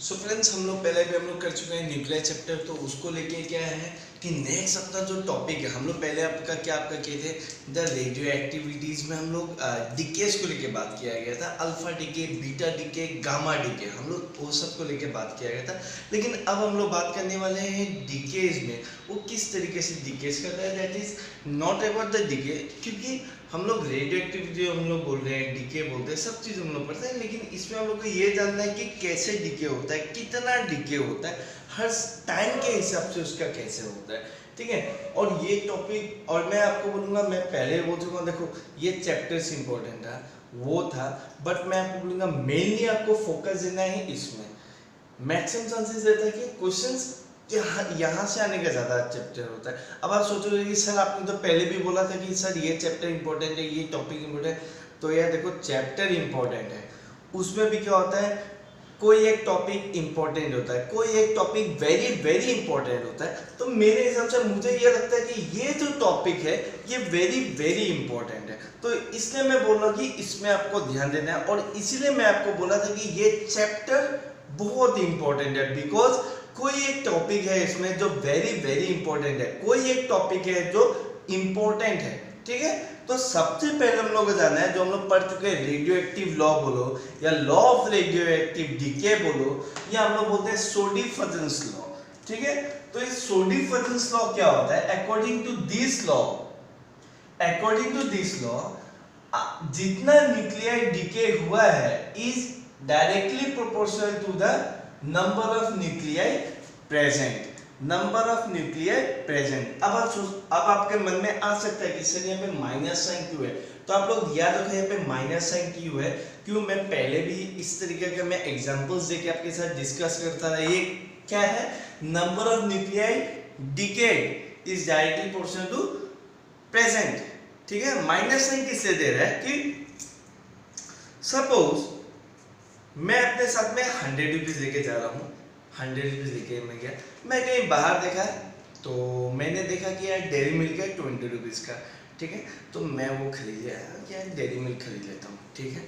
So friends, हम लोग पहले भी हम लोग कर चुके हैं न्यूक्लियर चैप्टर। तो उसको लेके क्या है कि नेक्स्ट अपना जो टॉपिक है, हम लोग पहले आपका किए थे द रेडियो एक्टिविटीज़ में हम लोग डिकेस को लेके बात किया गया था। Alpha decay, beta decay, gamma decay, हम लोग वो सब को लेके बात किया गया था। लेकिन अब हम लोग बात करने वाले हैं डिकेज में, वो किस तरीके से डिकेज करता है। That is not about the decay, क्योंकि हम लोग रेडियो एक्टिविटी हम लोग बोल रहे हैं, डीके बोलते हैं, सब चीज़ हम लोग पढ़ते हैं। लेकिन इसमें हम लोग को ये जानना है कि कैसे डीके होता है, कितना डीके होता है, हर टाइम के हिसाब से उसका कैसे होता है। ठीक है, और ये टॉपिक, और मैं आपको बोलूँगा, मैं पहले बोल चुका हूँ, देखो ये चैप्टर्स इंपॉर्टेंट था, वो था, बट मैं आपको बोलूँगा मेनली आपको फोकस देना है इसमें। मैक्सिमम चांसेस रहता है कि क्वेश्चंस यहाँ से आने का ज़्यादा चैप्टर होता है। अब आप सोचोगे कि सर आपने तो पहले भी बोला था कि सर ये चैप्टर इंपॉर्टेंट है, ये टॉपिक इंपॉर्टेंट है। तो यार देखो, चैप्टर इंपॉर्टेंट है, उसमें भी क्या होता है, कोई एक टॉपिक इंपॉर्टेंट होता है, कोई एक टॉपिक वेरी वेरी इंपॉर्टेंट होता है। तो मेरे हिसाब से मुझे ये लगता है कि ये जो टॉपिक है ये वेरी वेरी इंपॉर्टेंट है। तो इसलिए मैं बोल रहा हूँ कि इसमें आपको ध्यान देना है, और इसीलिए मैं आपको बोला था कि ये चैप्टर बहुत इंपॉर्टेंट है। बिकॉज कोई एक टॉपिक है इसमें जो वेरी वेरी इंपॉर्टेंट है, कोई एक टॉपिक है जो इंपॉर्टेंट है। ठीक है, तो सबसे पहले हम लोग को जानना है, जो हम लोग पढ़ चुके हैं, रेडियो एक्टिव लॉ बोलो या law of radioactive decay बोलो, या हम लोग बोलते हैं सोडी-फजन्स लॉ। ठीक है, तो इस सोडी-फजन्स लॉ क्या होता है, अकॉर्डिंग टू दिस लॉ, जितना न्यूक्लियाई डीके हुआ है is directly proportional to the number of nuclei present. अब आपके मन में आ सकता है कि सर यहाँ पे माइनस साइन क्यों है। तो आप लोग याद रखें यहाँ पे माइनस साइन क्यों है, क्यों मैं पहले भी इस तरीके का मैं एग्जांपल्स देके आपके साथ डिस्कस करता रहा। ये क्या है, number of nuclei decayed is directly proportional to present. ठीक है, माइनस साइन किससे दे रहा है कि सपोज मैं अपने साथ में 100 रुपीज लेके जा रहा हूँ, 100 रुपीज लेके मैं गया, मैं कहीं बाहर देखा तो मैंने देखा कि यार डेयरी मिल्क है 20 रुपीज का। ठीक है, तो मैं वो खरीद लिया कि यार डेयरी मिल्क खरीद लेता हूँ। ठीक है,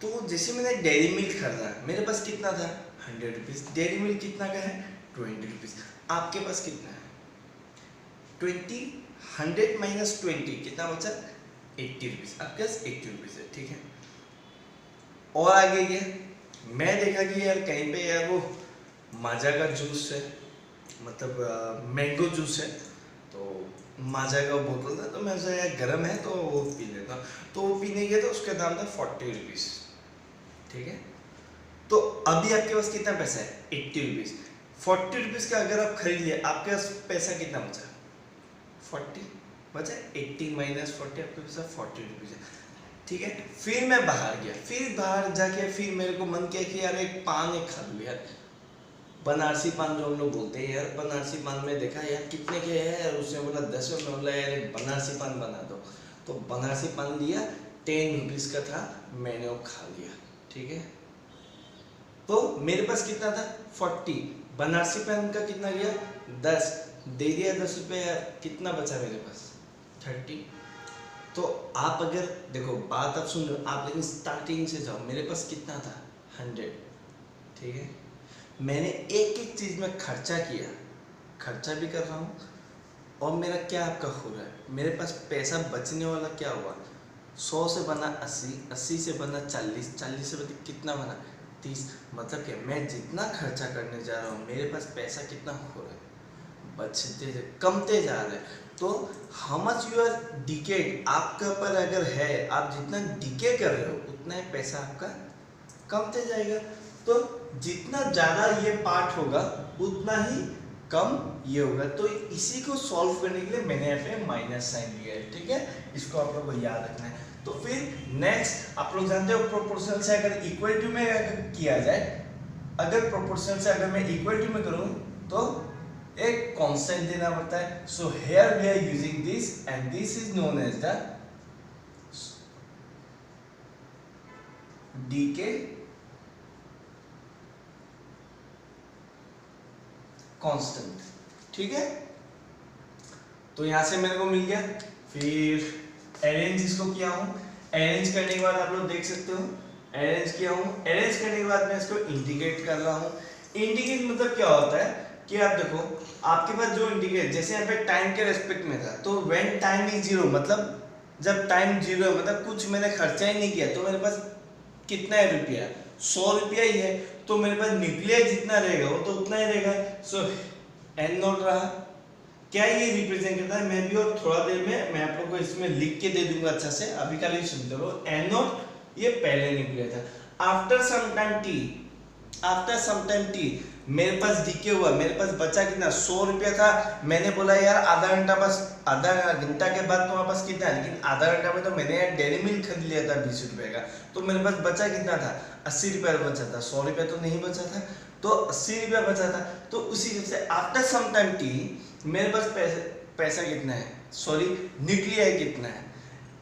तो जैसे मैंने डेयरी मिल्क खरीदा, मेरे पास कितना था, 100 रुपीज। डेयरी मिल्क कितना का है, 20 रुपीज। आपके पास कितना है, 20, 100 माइनस 20 कितना बचा, 80 रुपीज। आपके पास 80 रुपीज है। ठीक है, और आगे गया, मैं देखा कि यार कहीं पे यार वो माजा का जूस है, मतलब मैंगो जूस है, तो माजा का बोतल था, तो मैं सोचा यार गर्म है तो वो पी लेता हूँ। तो वो पीने गया तो उसका दाम था 40 रुपीज़। ठीक है, तो अभी आपके पास कितना पैसा है, 80 रुपीज़। 40 रुपीज़ का अगर आप खरीद लिया, आपके पास पैसा कितना बचा, 40 बचा। 80 माइनस 40, आपके पास 40 रुपीज़ है। ठीक है, फिर मैं बाहर गया, फिर बाहर जाके फिर मेरे को मन किया कि यार एक पान एक खा लूँ यार, बनारसी पान जो हम लोग बोलते हैं यार, बनारसी पान में देखा यार कितने के है, उसने बोला 10 रुपये में, बोला यार एक बनारसी पान बना दो। तो बनारसी पान लिया, 10 रुपीज़ का था, मैंने वो खा लिया। ठीक है, तो मेरे पास कितना था, 40। बनारसी पान का कितना गया, 10, दे दिया 10 रुपये यार, कितना बचा मेरे पास, 30। तो आप अगर देखो, बात आप सुन रहे हो आप, लेकिन स्टार्टिंग से जाओ, मेरे पास कितना था, 100। ठीक है, मैंने एक एक चीज़ में खर्चा किया, खर्चा भी कर रहा हूँ, और मेरा क्या आपका हो रहा है, मेरे पास पैसा बचने वाला क्या हुआ, 100 से बना 80, 80 से बना 40, 40 से बना कितना बना, 30। मतलब क्या, मैं जितना खर्चा करने जा रहा हूँ मेरे पास पैसा कितना हो रहा है, बचते कमते जा रहे हैं। तो how much you are decayed आपके ऊपर अगर है, आप जितना डिके कर रहे हो उतना ही पैसा आपका कमते जाएगा। तो जितना ज़्यादा ये पार्ट होगा उतना ही कम ये होगा। तो इसी को सॉल्व करने के लिए मैंने यहाँ पे माइनस साइन लिया है। ठीक है, इसको आप लोग को याद रखना है। तो फिर नेक्स्ट, आप लोग जानते हो प्रोपोर्शनल से अगर इक्वल टू में अगर किया जाए, अगर प्रोपोर्शनल से अगर मैं इक्वल टू में करूँ तो एक कांस्टेंट देना पड़ता है। So here we are using this and this is known as the decay constant. ठीक है, तो यहां से मेरे को मिल गया। फिर अरेंज इसको किया हूं, अरेंज करने के बाद आप लोग देख सकते हो, अरेंज किया हूं, अरेंज करने के बाद मैं इसको इंटीग्रेट कर रहा हूं। इंडिकेट मतलब क्या होता है कि आप देखो आपके पास जो इंडिकेट, जैसे यहाँ पे टाइम के रेस्पेक्ट में था, तो व्हेन टाइम इज जीरो मतलब जब टाइम जीरो है मतलब कुछ मैंने खर्चा ही नहीं किया, तो मेरे पास कितना है रुपया, 100 रुपया ही है, तो मेरे पास न्यूक्लिया जितना रहेगा वो तो उतना ही रहेगा। सो एन नॉट रहा। क्या ये रिप्रेजेंट करता है, मैं भी और थोड़ा देर में मैं आप लोगों को इसमें लिख के दे दूंगा अच्छा से, अभी का लिए सुनते रहो। एन नॉट ये पहले न्यूक्लिया था। After some time T, after some time T मेरे पास डीके हुआ, मेरे पास बचा कितना, 100 रुपया था। मैंने बोला यार आधा घंटा बस, आधा घंटा के बाद तुम्हारे पास कितना है, लेकिन आधा घंटा में तो मैंने यार डेयरी मिल्क खरीद लिया था 20 रुपए का, तो मेरे पास बचा कितना था, 80 रुपया बचा था, 100 रुपया तो नहीं बचा था, तो 80 रुपया बचा था। तो उसी से आफ्टर सम टाइम टी मेरे पास पैसा कितना है, सॉरी न्यूक्लिया कितना है,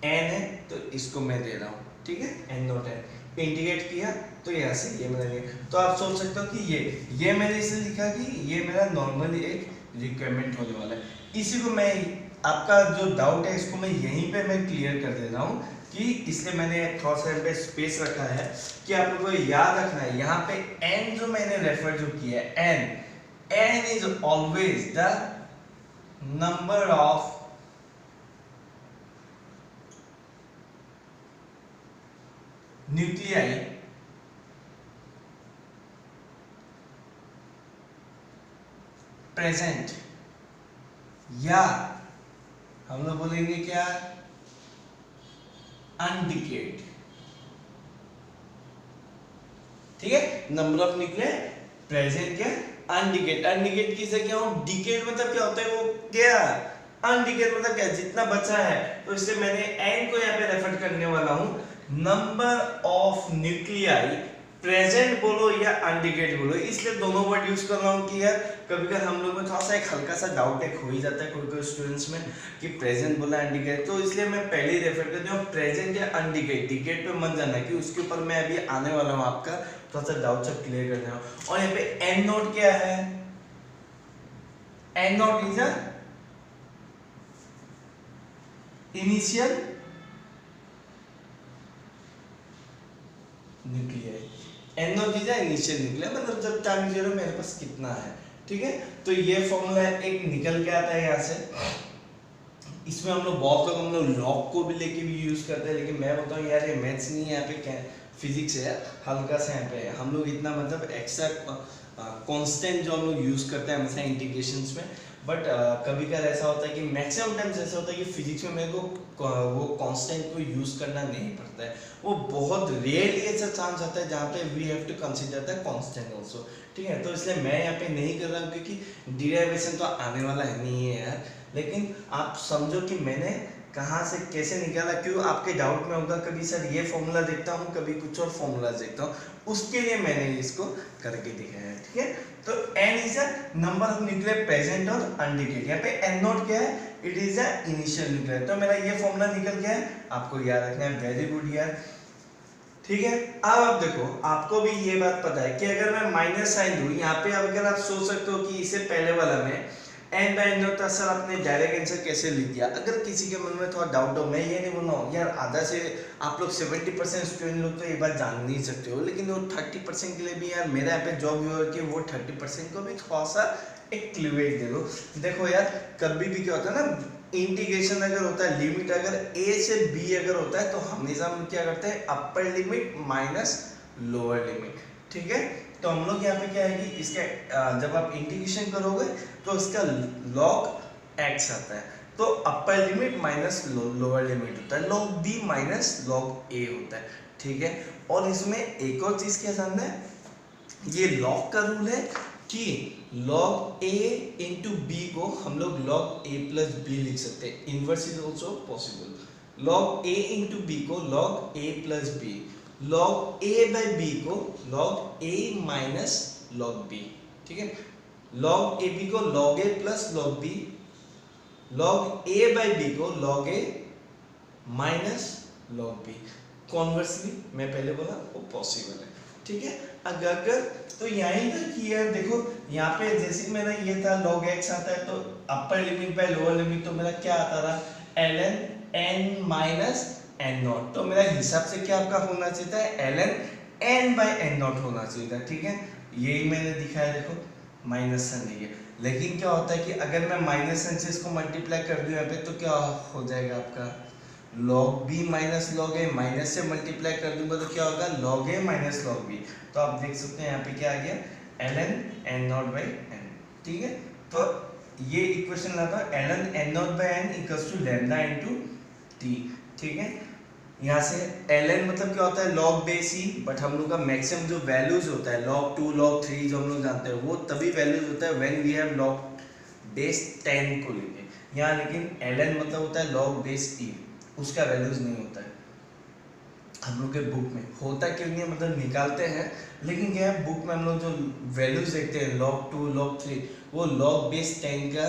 एन है, तो इसको मैं दे रहा हूँ, ठीक है, एन नॉट है। इंडिकेट किया तो यहाँ से ये मैंने लिखा, तो आप सोच सकते हो कि ये मैंने इसलिए लिखा कि ये मेरा नॉर्मली एक रिक्वायरमेंट होने वाला है। इसी को मैं, आपका जो डाउट है इसको मैं यहीं पे मैं क्लियर कर दे रहा हूँ कि इसलिए मैंने थोड़ा सा पे स्पेस रखा है कि आप लोगों को याद रखना है। यहाँ पे एन जो मैंने रेफर जो किया है, N is always the number of nuclei present, या हम लोग बोलेंगे क्या, अनडिकेट, ठीक है। नंबर ऑफ न्यूक्लियाई प्रेजेंट क्या, अनडिकेट। अनडिकेट किसे क्या हो, डिकेट मतलब क्या होता है, वो क्या, अनडिकेट मतलब क्या, जितना बचा है। तो इसलिए मैंने एन को यहाँ पे रेफर करने वाला हूं, नंबर ऑफ न्यूक्लियाई प्रेजेंट बोलो या अनडिकेट बोलो, इसलिए दोनों वर्ड यूज कर रहा हूँ कि यार कभी कभी हम लोग में थोड़ा सा एक हल्का सा डाउट एक हो ही जाता है कोई स्टूडेंट्स में कि प्रेजेंट बोला अनडिकेट, तो इसलिए मैं पहले ही रेफर करती हूँ प्रेजेंट या अनडिकेट। डिकेट पे मत जाना कि उसके ऊपर मैं अभी आने वाला हूँ, आपका थोड़ा सा डाउट सब क्लियर करना है। और यहाँ पे एन नोट क्या है, N naught is a initial nuclei, N naught is initial nuclei मतलब जब टाइम जीरो मेरे पास कितना है, ठीक है। तो ये फॉर्मूला एक निकल के आता है यहाँ से। इसमें हम लोग बहुत लोग हम लोग लॉग को भी लेके भी यूज करते हैं, लेकिन मैं बताऊँ यार ये मैथ्स नहीं है, यहाँ पे फिजिक्स है, हल्का सा यहाँ पे हम लोग इतना मतलब एक्स्ट्रा कांस्टेंट जो हम लोग यूज करते हैं हमेशा इंटीग्रेशंस में, बट कभी कभार ऐसा होता है कि मैक्सिमम टाइम्स ऐसा होता है कि फिजिक्स में मेरे को वो कांस्टेंट को यूज करना नहीं पड़ता है, वो बहुत रेयरली ऐसा चांस आता है जहाँ पे we have to consider the constant also, ठीक है। तो इसलिए मैं यहाँ पे नहीं कर रहा हूँ क्योंकि डिराइवेशन तो आने वाला है नहीं है यार, लेकिन आप समझो कि मैंने कहाँ से कैसे निकाला, क्यों आपके डाउट में होगा कभी सर ये फॉर्मूला देखता हूँ कभी कुछ और फॉर्मूला देखता हूँ, उसके लिए मैंने इसको करके दिखाया है, ठीक है। तो n is a number of nuclear present और अनडिकेट, यहाँ पे n नॉट क्या है, it is a initial nuclear. तो मेरा ये फॉर्मूला निकल गया है, आपको याद रखना है, वेरी गुड यार, ठीक है। अब आप देखो आपको भी ये बात पता है कि अगर मैं माइनस साइन दूं यहाँ पे, अगर आप सोच सकते हो कि इससे पहले वाला में एन बाय एन होता सर आपने डायरेक्ट आंसर कैसे लिख दिया। अगर किसी के मन में थोड़ा डाउट हो, मैं ये नहीं बोल रहा हूँ यार आधा से आप लोग 70% स्टूडेंट लोग तो ये बात जान नहीं सकते हो, लेकिन वो 30% के लिए भी यार मेरा यहाँ पे जॉब व्यूअर के वो 30% को भी थोड़ा सा एक क्लियर दे दो। देखो यार कभी भी क्या होता है ना, इंटीग्रेशन अगर होता है, लिमिट अगर a से b अगर होता है तो हमेशा हम क्या करते हैं, upper limit minus lower limit, ठीक है। तो हम लोग यहाँ पे क्या है कि इसका जब आप इंटीग्रेशन करोगे तो इसका log x आता है, तो upper limit minus lower limit होता है, log b minus log a होता है, ठीक है। और इसमें एक और चीज क्या जानना है, ये log का रूल है कि log a इंटू बी को हम लोग log a प्लस बी लिख सकते हैं, inverse is also possible. log a into B को log a plus B, log a by B को log a minus log b, ठीक है। log a b को log a plus log b, log a by B को log a minus log b, conversely मैं पहले बोला वो possible है, ठीक है। अगर तो यहीं तक यार देखो यहाँ पे जैसे मेरा ये था log x आता है, तो upper limit by lower limit तो मेरा क्या आता रहा ln n minus n not, तो मेरा हिसाब से क्या आपका होना चाहिए था ln n by n naught होना चाहिए था, ठीक है। यही मैंने दिखाया, देखो माइनस साइन नहीं है। लेकिन क्या होता है कि अगर मैं माइनस साइन से इसको मल्टीप्लाई कर दूं यहाँ पे तो क्या हो जाएगा आपका लॉग बी माइनस लॉग ए, माइनस से मल्टीप्लाई कर दूंगा तो क्या होगा लॉग ए माइनस लॉग बी। तो आप देख सकते हैं यहाँ पे क्या आ गया L N N naught by N, ठीक है। तो ये इक्वेशन लाता हूँ L N N naught by N equals to lambda into T, ठीक है। यहाँ से एल एन मतलब क्या होता है लॉग बेस ई, बट हम लोग का मैक्सिमम जो वैल्यूज होता है लॉग 2 लॉग 3 जो हम लोग जानते हैं वो तभी वैल्यूज होता है when we have log base 10 को लेके। यहाँ लेकिन एल एन मतलब होता है लॉग बेस ई, उसका वैल्यूज नहीं होता है हम लोग के बुक में। होता क्यों नहीं है मतलब निकालते हैं, लेकिन क्या है बुक में हम लोग जो वैल्यूज देखते हैं log 2 log 3 वो log बेस 10 का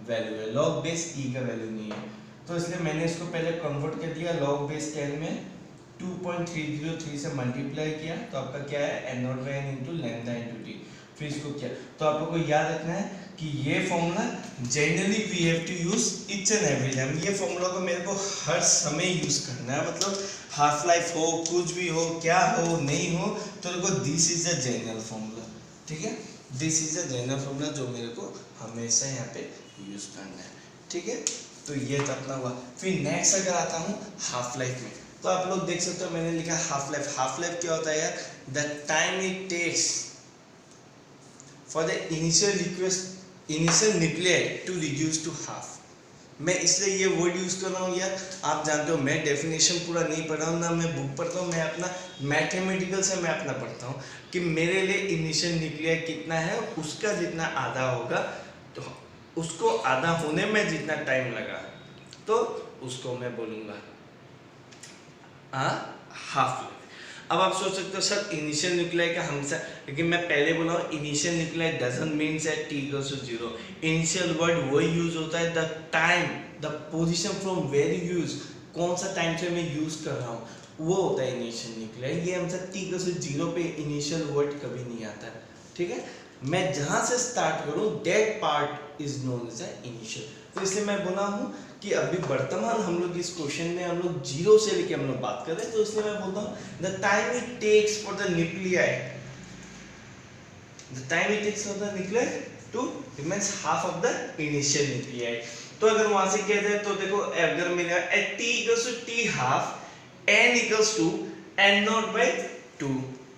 वैल्यू है, log बेस e का वैल्यू नहीं है। तो इसलिए मैंने इसको पहले कन्वर्ट कर दिया log बेस 10 में 2.303 से मल्टीप्लाई किया तो आपका क्या है N naught by N into lambda into T, फिर इसको किया। तो आप लोग को याद रखना है कि ये formula generally we have to use each and every time. ये फॉर्मूला को मेरे को हर समय यूज करना है, मतलब हाफ लाइफ हो कुछ भी हो क्या हो नहीं हो तो देखो this is the general formula, ठीक है। This is the general formula जो मेरे को हमेशा यहाँ पे यूज करना है, ठीक है। तो ये तो अपना हुआ। फिर नेक्स्ट अगर आता हूँ हाफ लाइफ में, तो आप लोग देख सकते हो मैंने लिखा हाफ लाइफ। हाफ लाइफ क्या होता है यार, the time it takes for the initial nuclei to reduce to half. मैं इसलिए ये वर्ड यूज कर रहा हूँ यार, आप जानते हो मैं डेफिनेशन पूरा नहीं पढ़ रहा हूँ ना मैं बुक पढ़ता हूँ, मैं अपना मैथमेटिकल से मैं अपना पढ़ता हूँ कि मेरे लिए इनिशियल न्यूक्लियाई कितना है उसका जितना आधा होगा तो उसको आधा होने में जितना टाइम लगा तो उसको मैं बोलूँगा हाफ लाइफ। अब आप सोच सकते हो सर इनिशियल न्यूक्लियाई का हमेशा, लेकिन मैं पहले बोला हूँ initial nuclei doesn't means at T equals to 0। Initial word वही यूज होता है the time the position from where you use, कौन सा टाइम से मैं यूज कर रहा हूँ वो होता है इनिशियल न्यूक्लियाई। ये हमेशा टी इक्वल्स टू 0 पे इनिशियल वर्ड कभी नहीं आता है, ठीक है। मैं जहाँ से स्टार्ट करूँ that part is known as initial. तो इसलिए मैं बोला हूँ कि अभी वर्तमान हम लोग इस क्वेश्चन में हम लोग 0 से लेके हम लोग बात कर रहे हैं, तो इसलिए मैं बोलता हूँ the time it takes for the nuclei, the time it takes for the nuclei to remains half of the initial nuclei. तो अगर वहां से किया जाए तो देखो अगर मेरा at T equals to T half N equals to N naught by 2,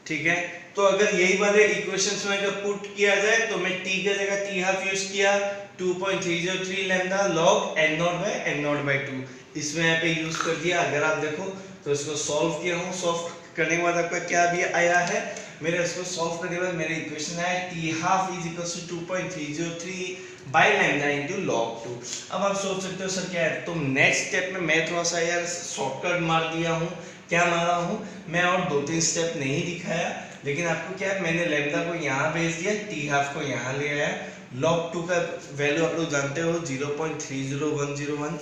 ठीक है। तो अगर यही वाले इक्वेशंस में अगर पुट किया जाए तो मैं t की जगह t हाफ यूज किया 2.303 lambda log n not by 2 इसमें यहाँ पे यूज कर दिया। अगर आप देखो तो इसको सॉल्व किया हूँ, सॉल्व करने के बाद आपका क्या भी आया है, मेरे इसको सॉल्व करने के बाद मेरे इक्वेशन आया t half is equals to 2.303 by lambda into log 2। अब आप सोच सकते हो सर क्या है, तो नेक्स्ट स्टेप में मैं थोड़ा सा यार शॉर्टकट मार दिया हूँ। क्या मारा हूँ मैं, और 2-3 स्टेप नहीं दिखाया, लेकिन आपको क्या है मैंने लैम्डा को यहाँ भेज दिया, टी हाफ को यहाँ ले आया। log 2 का वैल्यू आप लोग जानते हो 0.3010,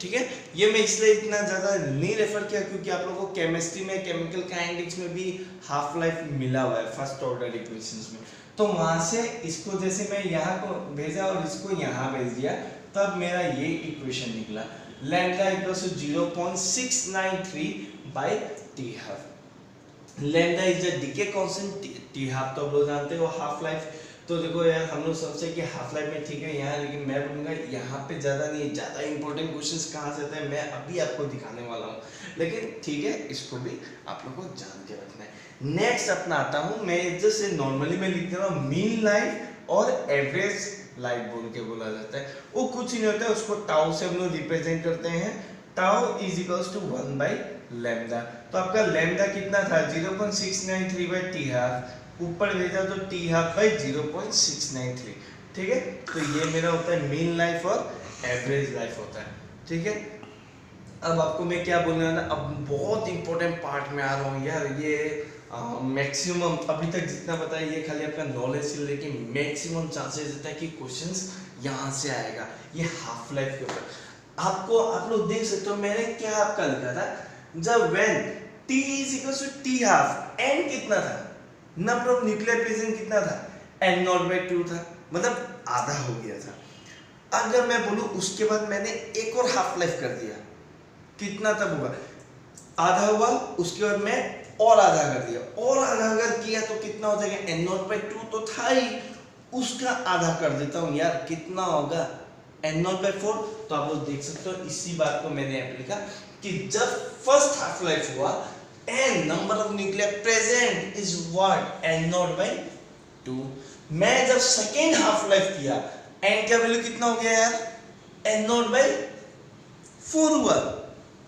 ठीक है। ये मैं इसलिए इतना ज़्यादा नहीं रेफर किया क्योंकि आप लोगों को केमिस्ट्री में केमिकल काइनेटिक्स में भी हाफ लाइफ मिला हुआ है फर्स्ट ऑर्डर इक्वेशंस में। तो वहाँ से इसको जैसे मैं यहाँ को भेजा और इसको यहाँ भेज दिया तब मेरा ये इक्वेशन निकला lambda equals to 0.693 by T half. Lambda is the decay constant, T half तो आप लोग जानते हो हाफ लाइफ। तो देखो यार हम लोग सबसे कि हाफ लाइफ में ठीक है यहाँ, लेकिन मैं बोलूँगा यहाँ पे ज़्यादा नहीं, ज़्यादा इंपॉर्टेंट क्वेश्चंस कहाँ से आते हैं मैं अभी आपको दिखाने वाला हूँ, लेकिन ठीक है इसको भी आप लोग को जान के रखना है। नेक्स्ट अपना आता हूँ मैं जैसे नॉर्मली मैं लिख दे रहा हूँ मीन लाइफ और एवरेज लाइफ बोल के बोला जाता है। वो कुछ ही नहीं होता है, उसको टाउ से हम लोग रिप्रेजेंट करते हैं। Tau is equals to 1 by lambda. तो आपका लैम्डा कितना था 0.693 बाई टी हाफ, ऊपर भेजा तो टी हाफ बाई 0.693, ठीक है। तो ये मेरा होता है मीन लाइफ और एवरेज लाइफ होता है, ठीक है। अब आपको मैं क्या बोलने वाला, अब बहुत इंपॉर्टेंट पार्ट में आ रहा हूँ यार। ये मैक्सिमम अभी तक जितना बताया ये खाली आपका नॉलेज से, लेकिन मैक्सिमम चांसेस रहता है कि क्वेश्चंस यहाँ से आएगा। ये हाफ लाइफ के ऊपर आपको आप लोग देख सकते हो मैंने क्या आपका लिखा था, जब when t is equal to T half n कितना था, नंबर ऑफ न्यूक्लियर प्रेजेंट कितना था n नॉट बाई 2 था, मतलब आधा हो गया था। अगर मैं बोलूं उसके बाद मैंने एक और हाफ लाइफ कर दिया, कितना तब हुआ आधा हुआ, उसके बाद मैं और आधा कर दिया, और आधा अगर किया तो कितना हो जाएगा, n0/2 तो था ही, उसका आधा कर देता हूँ यार, कितना होगा n0/4। तो आप लोग देख सकते हो इसी बात को मैंने यहाँ पे लिखा कि जब फर्स्ट हाफ लाइफ हुआ and number of nuclear present is what n0/2। मैं जब सेकेंड हाफ लाइफ किया एन का वैल्यू कितना हो गया यार, n0/4 हुआ।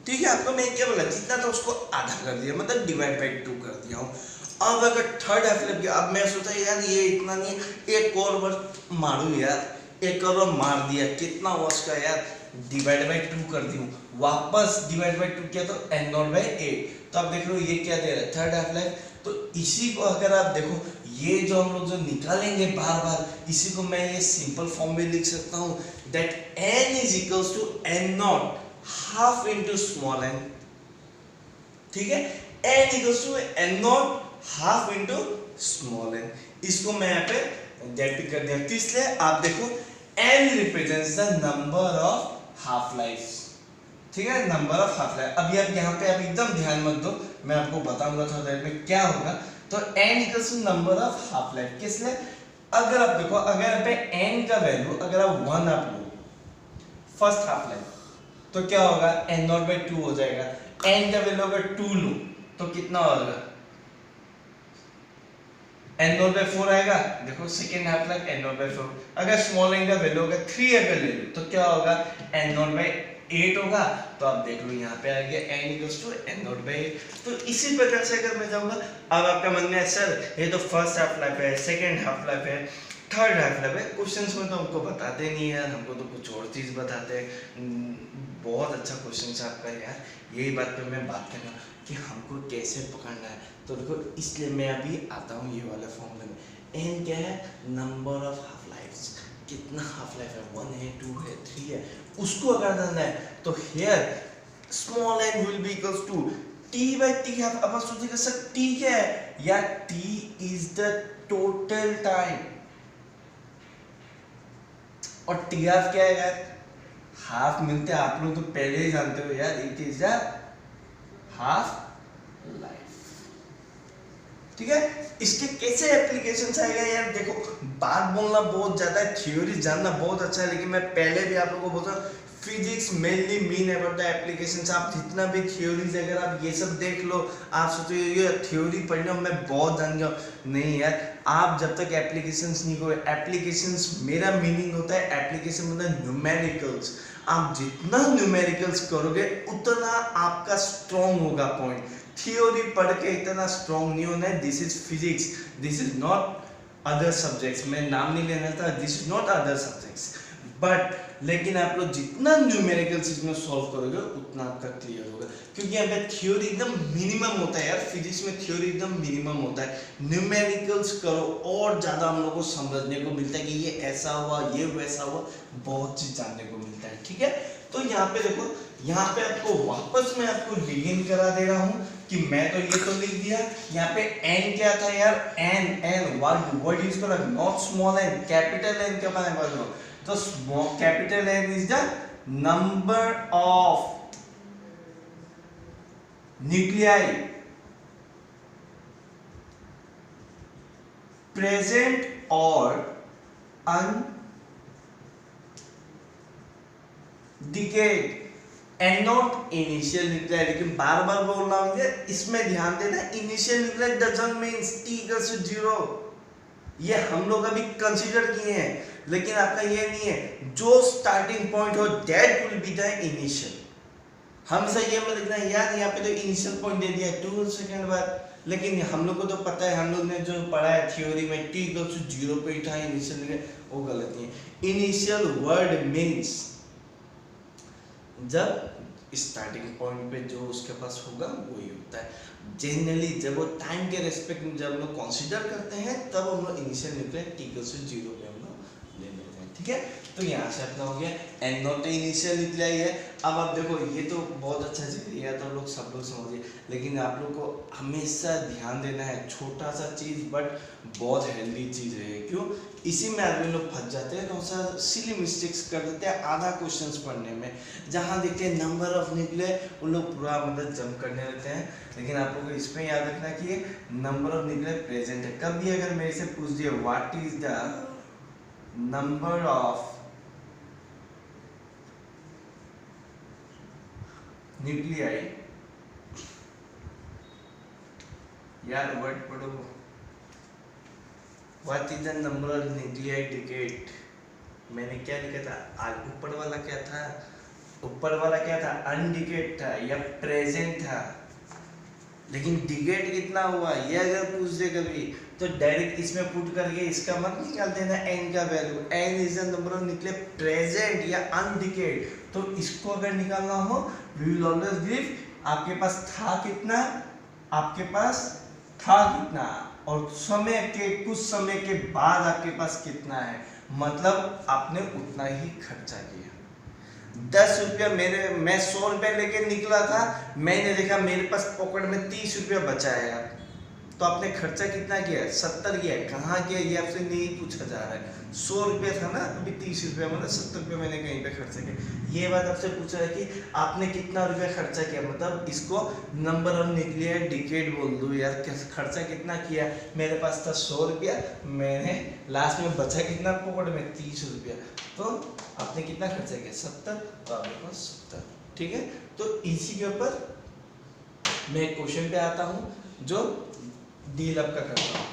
ठीक है, आपको मैं क्या बोला, जितना था उसको आधा कर दिया, मतलब डिवाइड/2 कर दिया हूँ। अब अगर थर्ड हाफ लाइफ किया, अब मैं सोचा यार ये इतना नहीं, एक और बार मारू यार, एक और बार मार दिया, कितना हुआ उसका यार, डिवाइड/2 कर दी हूँ, वापस डिवाइड/2 किया तो n0/8। तो आप देख लो ये क्या दे रहा है, थर्ड हाफ लाइफ। तो इसी को अगर आप देखो, ये जो हम लोग जो निकालेंगे बार बार, इसी को मैं ये सिंपल फॉर्म में लिख सकता हूँ that n is equals to n0 half into small n। ठीक है, n equals to n0 half into small n। इसको मैं यहाँ पे डेट कर दिया। तो इसलिए आप देखो n represents the number of half life. ठीक है, नंबर ऑफ हाफ लाइफ। अभी आप यहाँ पे आप एकदम ध्यान मत दो, मैं आपको बताऊंगा थोड़ा देर में क्या होगा। तो n equals to number of half life, किस लिए, अगर आप देखो, अगर यहाँ पे n का वैल्यू अगर आप 1 आप लो फर्स्ट हाफ लाइफ तो क्या होगा, n0/2 हो जाएगा। n का वैल्यू अगर 2 लो तो कितना होगा, n0/4 आएगा। देखो सेकेंड हाफ लाइफ n0/4। अगर स्मॉल n का वैल्यू अगर 3 अगर ले लो तो क्या होगा, n0/8 होगा। तो आप देख लो यहाँ पे आ गया n इक्वल्स टू n0/8। तो इसी प्रकार से अगर मैं जाऊंगा, अब आपका मन में है सर ये तो फर्स्ट हाफ लाइफ है, सेकेंड हाफ लाइफ है, थर्ड हाफ लाइफ है, क्वेश्चंस में तो हमको बताते नहीं है, हमको तो कुछ और चीज बताते हैं। बहुत अच्छा क्वेश्चन है आपका यार, यही बात पे मैं बात कर रहा हूँ कि हमको कैसे पकड़ना है। तो देखो इसलिए मैं अभी आता हूँ ये वाले फॉर्मूले में। n क्या है, नंबर ऑफ हाफ लाइफ्स, कितना हाफ लाइफ है, 1 है, 2 है, 3 है, उसको अगर जानना है तो here small n will be equals to t/t। अब आप सोचिएगा सर t क्या है, या t is the total time, और टी हाफ क्या है यार, हाफ मिलते हैं, आप लोग तो पहले ही जानते हो यार, it is the half life. ठीक है, इसके कैसे एप्लीकेशंस आएगा यार, देखो बात बोलना बहुत ज्यादा है, थ्योरी जानना बहुत अच्छा है, लेकिन मैं पहले भी आप लोगों को बोलता हूँ physics mainly mean about the applications. आप जितना भी थ्योरीज अगर आप ये सब देख लो, आप सोचो ये थ्योरी पढ़ना मैं बहुत जान गया, नहीं यार, आप जब तक एप्लीकेशंस नहीं करो, एप्लीकेशंस मेरा मीनिंग होता है एप्लीकेशन मतलब न्यूमेरिकल्स। आप जितना न्यूमेरिकल्स करोगे उतना आपका स्ट्रॉन्ग होगा पॉइंट। थ्योरी पढ़ के इतना स्ट्रॉन्ग नहीं होना है, this is physics, this is not other subjects. मैं नाम नहीं लेना था, this is not other subjects, but लेकिन आप लोग जितना न्यूमेरिकल्स इसमें सॉल्व करोगे उतना आपका क्लियर होगा, क्योंकि यहाँ पे थ्योरी एकदम मिनिमम होता है यार, फिजिक्स में थ्योरी एकदम मिनिमम होता है, न्यूमेरिकल्स करो और ज्यादा हम लोग को समझने को मिलता है कि ये ऐसा हुआ, ये वैसा हुआ, बहुत चीज जानने को मिलता है। ठीक है, तो यहाँ पे देखो, यहाँ पे आपको वापस मैं आपको रीगेन करा दे रहा हूँ कि मैं तो ये तो लिख दिया, यहाँ पे n क्या था यार, n वर्ड यूज करो, not small n, capital n के बारे में। तो capital N is the number of nuclei present or undecayed and not initial nuclei। लेकिन बार बार बोल रहा हूँ इसमें ध्यान देना, initial nuclear doesn't means t equals to 0, ये हम लोग अभी कंसीडर किए हैं, लेकिन आपका ये नहीं है, जो स्टार्टिंग पॉइंट हो that will be the initial. हमेशा ये मत लिखना यार यहाँ पे तो इनिशियल पॉइंट दे दिया 2 सेकंड बाद, लेकिन हम लोग को तो पता है, हम लोग ने जो पढ़ा है थ्योरी में t इक्वल टू 0 पे था इनिशियल, वो गलत नहीं है। इनिशियल वर्ड मींस जब स्टार्टिंग पॉइंट पे जो उसके पास होगा वही होता है। जनरली जब वो टाइम के रेस्पेक्ट में जब हम लोग कंसीडर करते हैं तब हम लोग initial nuclear t equal to 0 पे हम लोग ले लेते हैं। ठीक है। तो यहाँ से अपना हो गया एन नॉट इनिशियल निकला ही है। अब आप देखो ये तो बहुत अच्छा चीज है, तो लोग सब लोग समझिए, लेकिन आप लोग को हमेशा ध्यान देना है, छोटा सा चीज बट बहुत हेल्दी चीज है। क्यों? इसी में आदमी लोग फंस जाते हैं, कौन सा सिली मिस्टेक्स कर देते हैं आधा क्वेश्चंस पढ़ने में। जहाँ देखते हैं नंबर ऑफ निकले उन लोग पूरा मतलब जंप करने लगते हैं। लेकिन आप लोग को इसमें याद रखना कि नंबर ऑफ निकले प्रेजेंट है। कभी अगर मेरे से पूछ दिए what is the number of nuclei, यार वर्ड पढ़ो, what is the number of nuclei decade. मैंने क्या लिखा था? ऊपर वाला क्या था? ऊपर वाला क्या था? अनडिकेट था या प्रेजेंट था। लेकिन डिकेट कितना हुआ ये अगर पूछ दे कभी तो डायरेक्ट इसमें पुट करके इसका मत निकाल देना एन का value. N is the number of nuclei present या अनडिकेट। तो इसको अगर निकालना हो वी विल ऑलवेज गिव आपके पास था कितना, आपके पास था कितना, और समय के कुछ समय के बाद आपके पास कितना है, मतलब आपने उतना ही खर्चा किया। 10 रुपया मैं 100 रुपया लेके निकला था, मैंने देखा मेरे पास पॉकेट में 30 रुपया बचा है यार, तो आपने खर्चा कितना किया? 70 किया। कहाँ किया ये आपसे नहीं पूछा जा रहा है। 100 रुपया था ना, अभी 30 रुपया मतलब 70 रुपया मैंने कहीं पे खर्चा किया। ये बात आपसे पूछ रहा है कि आपने कितना रुपया खर्चा किया, मतलब इसको नंबर ऑफ निकलिया डिकेड बोल दो यार। खर्चा कितना किया? मेरे पास था 100 रुपया, मैंने लास्ट में बचा कितना पॉकेट में? 30 रुपया। तो आपने कितना खर्चा किया? 70। तो आपके पास 70। ठीक है। तो इसी के ऊपर मैं क्वेश्चन पे आता हूँ जो डील अप का करता हूँ।